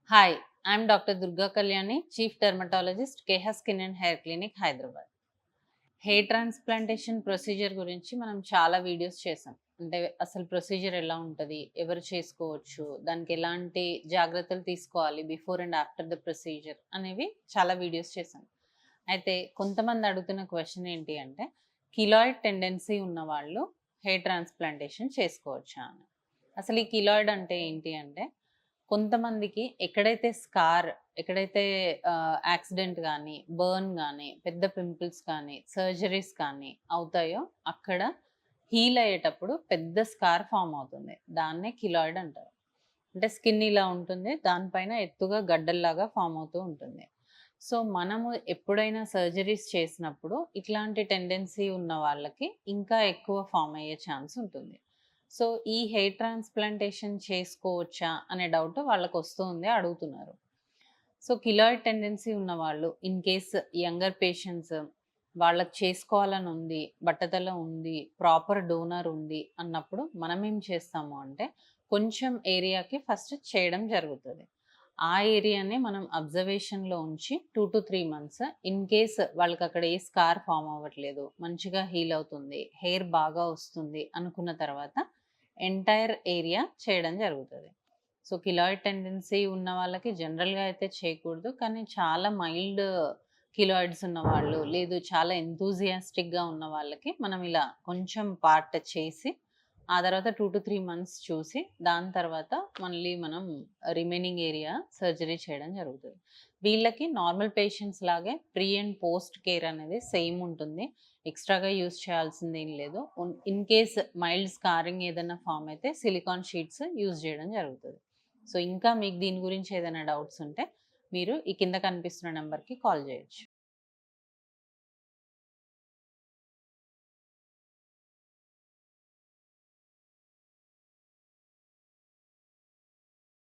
Hi, I'm doctor Durga Kalyani, chief dermatologist, కేహ skin and hair clinic, Hyderabad. Hair transplantation procedure గురించి మనం చాలా వీడియోస్ చేసాం. అంటే అసలు ప్రొసీజర్ ఎలా ఉంటది? ఎవరు చేసుకోవచ్చు? దానికి ఎలాంటి జాగ్రత్తలు తీసుకోవాలి before and after the procedure అనేవి చాలా వీడియోస్ చేసాం. అయితే కొంతమంది అడుగుతున్న క్వెషన్ ఏంటి అంటే, కిలాయిడ్ టెండెన్సీ ఉన్నవాళ్ళు హెయిర్ ట్రాన్స్‌ప్లాంటేషన్ చేసుకోవచ్చా అని. అసలు ఈ కిలాయిడ్ అంటే ఏంటి అంటే, కొంతమందికి ఎక్కడైతే యాక్సిడెంట్ గానీ, బర్న్ గానీ, పెద్ద పింపుల్స్ కానీ, సర్జరీస్ కానీ అవుతాయో అక్కడ హీల్ అయ్యేటప్పుడు పెద్ద స్కార్ ఫార్మ్ అవుతుంది. దాన్నే కిలాయిడ్ అంటారు. అంటే స్కిన్ ఇలా ఉంటుంది. దానిపైన ఎత్తుగా గడ్డల్లాగా ఫార్మ్ అవుతూ ఉంటుంది. సో, మనము ఎప్పుడైనా సర్జరీస్ చేసినప్పుడు ఇట్లాంటి టెండెన్సీ ఉన్న వాళ్ళకి ఇంకా ఎక్కువ ఫార్మ్ అయ్యే ఛాన్స్ ఉంటుంది. సో, ఈ హెయిర్ ట్రాన్స్‌ప్లాంటేషన్ చేసుకోవచ్చా అనే డౌట్ వాళ్ళకొస్తుంది, అడుగుతున్నారు. సో, కిలాయిడ్ టెండెన్సీ ఉన్నవాళ్ళు ఇన్ కేస్ యంగర్ పేషెంట్స్ వాళ్ళకి చేసుకోవాలని ఉంది, బట్టతల ఉంది, ప్రాపర్ డోనర్ ఉంది అన్నప్పుడు మనమేం చేస్తాము అంటే కొంచెం ఏరియాకి ఫస్ట్ చేయడం జరుగుతది. ఆ ఏరియానే మనం అబ్జర్వేషన్‌లో ఉంచి 2-3 మంత్స్ ఇన్ కేస్ వాళ్ళకక్కడ ఏ స్కార్ ఫార్మ్ అవ్వట్లేదు, మంచిగా హీల్ అవుతుంది, హెయిర్ బాగా వస్తుంది అనుకున్న తర్వాత ఎంటైర్ ఏరియా చేయడం జరుగుతది. సో, కిలాయిడ్ టెండెన్సీ ఉన్న వాళ్ళకి జనరల్‌గా అయితే చేయకూడదు. కానీ చాలా మైల్డ్ కిలాయిడ్స్ ఉన్నవాళ్ళు, లేదు చాలా ఎంతూసియాస్టిక్‌గా ఉన్న వాళ్ళకి మనం ఇలా కొంచెం పార్ట్ చేసి, ఆ తర్వాత 2-3 మంత్స్ చూసి, దాని తర్వాత మళ్ళీ మనం రిమైనింగ్ ఏరియా సర్జరీ చేయడం జరుగుతది. వీళ్ళకి నార్మల్ పేషెంట్స్ లాగే ప్రీ అండ్ పోస్ట్ కేర్ అనేది సేమ్ ఉంటుంది. ఎక్స్‌ట్రాగా యూజ్ చేయాల్సిందేం లేదు. ఇన్ కేస్ మైల్డ్ స్కారింగ్ ఏదైనా ఫార్మ్ అయితే సిలికాన్ షీట్స్ యూజ్ చేయడం జరుగుతది. సో, ఇంకా మీకు దీని గురించి ఏదైనా డౌట్స్ ఉంటే మీరు ఈ కింద కనిపిస్తున్న నంబర్‌కి కాల్ చేయొచ్చు.